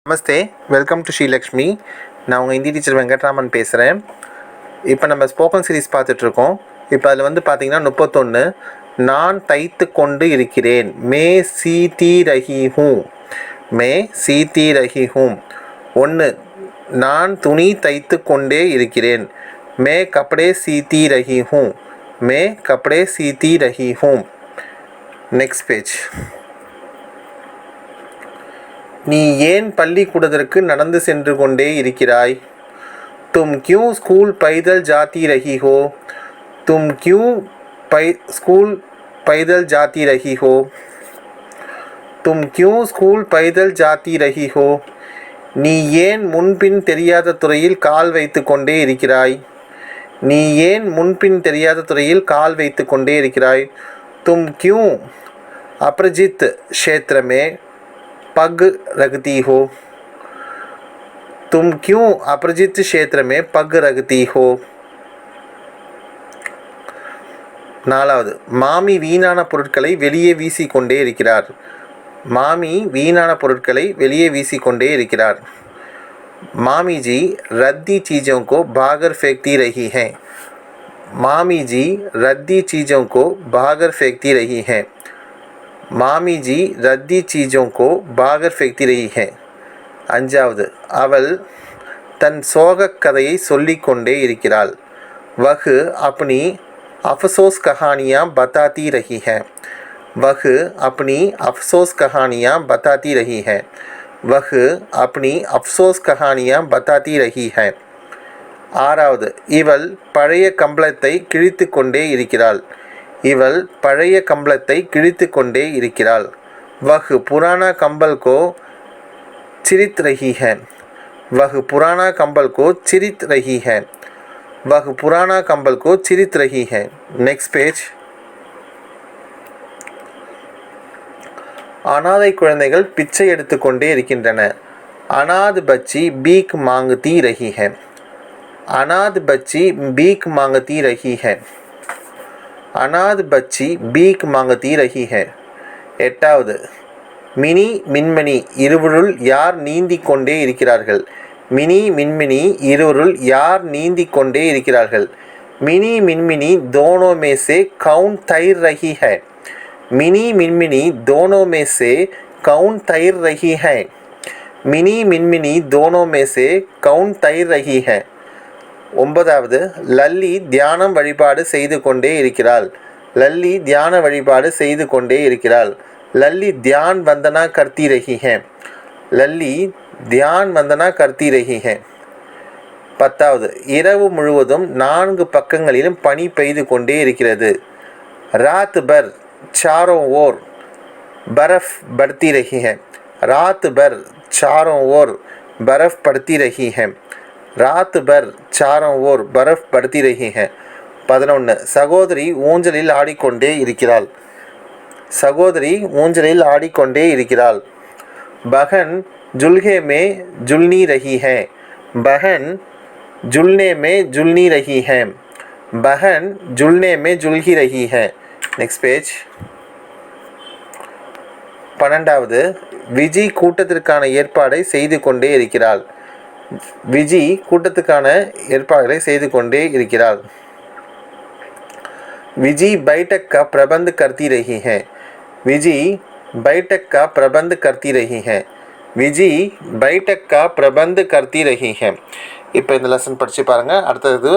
Namaste, welcome to Srilakshmi. நான் உங்கள் Hindi teacher Venkatraman பேசுகிறேன். இப்போ நம்ம ஸ்போக்கன் சீரீஸ் பார்த்துட்ருக்கோம். இப்போ அதில் வந்து பார்த்திங்கன்னா 31 நான் தைத்து கொண்டு இருக்கிறேன். மே சீதி ரஹி ஹூ. மே சீதி ரஹி ஹூம். 1 நான் துணி தைத்து கொண்டே இருக்கிறேன். மே கப்படே சீதி ரஹி ஹூ. மே கப்படே சீதி ரஹி ஹூம். Next page. நீ ஏன் பள்ளிக்கூடத்திற்கு நடந்து சென்று கொண்டே இருக்கிறாய்? तुम क्यों स्कूल पैदल जाती रही हो? तुम क्यों स्कूल पैदल जाती रही हो? तुम क्यों स्कूल पैदल जाती रही हो? நீ ஏன் முன்பின் தெரியாத துறையில் கால் வைத்து கொண்டே இருக்கிறாய்? நீ ஏன் முன்பின் தெரியாத துறையில் கால் வைத்து கொண்டே இருக்கிறாய்? तुम क्यों अपरिचित क्षेत्र में पग रखती हो? तुम क्यों अपरिचित क्षेत्र में पग रखती हो? 4வது மாமி வீணான பொருட்களை வெளியே வீசிக்கொண்டே இருக்கிறார். மாமி வீணான பொருட்களை வெளியே வீசிக்கொண்டே இருக்கிறார். मामी जी रद्दी चीज़ों को बाहर फेंकती रही हैं. मामी जी रद्दी चीज़ों को बाहर फेंकती रही हैं. मामी जी रद्दी चीज़ों को बाहर फेंकती रही हैं. 5வது அவள் தன் சோகக் கதையை சொல்லிக்கொண்டே இருக்கிறாள். वह अपनी अफसोस कहानियाँ बताती रही है. वह अपनी अफसोस कहानियाँ बताती रही है. वह अपनी अफसोस कहानियाँ बताती रही है. 6வது இவள் பழைய கம்பளத்தை கிழித்து கொண்டே இருக்கிறாள். இவள் பழைய கம்பளத்தை கிழித்து கொண்டே இருக்கிறாள். वह पुराना कंबल को चिरित रही है. वह पुराना कंबल को चिरित रही है. वह पुराना कंबल को चिरित रही है. Next page. अनाதை குழந்தைகள் பிச்சை எடுத்துக்கொண்டே இருக்கின்றன. अनाथ बच्ची भीख मांगती रही है. अनाथ बच्ची भीख मांगती रही है. अनाथ बच्ची भीख मांगती रही है. 8வது மினி மின்மினி இருவருள் யார் நீந்தி கொண்டே இருக்கிறார்கள்? மினி மின்மினி இருவருள் யார் நீந்தி கொண்டே இருக்கிறார்கள்? மினி மின்மினி दोनों में से कौन तैर रही है? मिनी मिनमिनी दोनों में से कौन तैर रही है? मिनी मिनमिनी दोनों में से कौन तैर रही है. 9வது லல்லி தியானம் வழிபாடு செய்து கொண்டே இருக்கிறாள். லல்லி தியான வழிபாடு செய்து கொண்டே இருக்கிறாள். लल्ली ध्यान वंदना करती रही है. लल्ली ध्यान वंदना करती रही है. 10வது இரவு முழுவதும் 4 பக்கங்களிலும் பனி பெய்து கொண்டே இருக்கிறது. रात भर चारों ओर बर्फ बढ़ती रही है. रात भर चारों ओर बर्फ पड़ती रही है. रात भर चारों ओर बर्फ पड़ती रही है. 11 சகோதரி ஊஞ்சலில் ஆடிக்கொண்டே இருக்கிறாள். சகோதரி ஊஞ்சலில் ஆடிக்கொண்டே இருக்கிறாள். बहन जुल्हे में जुलनी रही है. बहन जुलने में जुलनी रही है. बहन जुलने में जुलही रही है. Next page. 12வது விஜி கூட்டத்திற்கான ஏற்பாடை செய்து கொண்டே இருக்கிறாள். விஜி கூட்டத்துக்கான ஏற்பாடுகளை செய்து கொண்டே இருக்கிறாள். विजी बैठक का प्रबंध करती रही है. विजी बैठक का प्रबंध करती रही है. विजी बैठक का प्रबंध करती रही है. இப்போ இந்த லெசன் படித்து பாருங்கள். அடுத்தது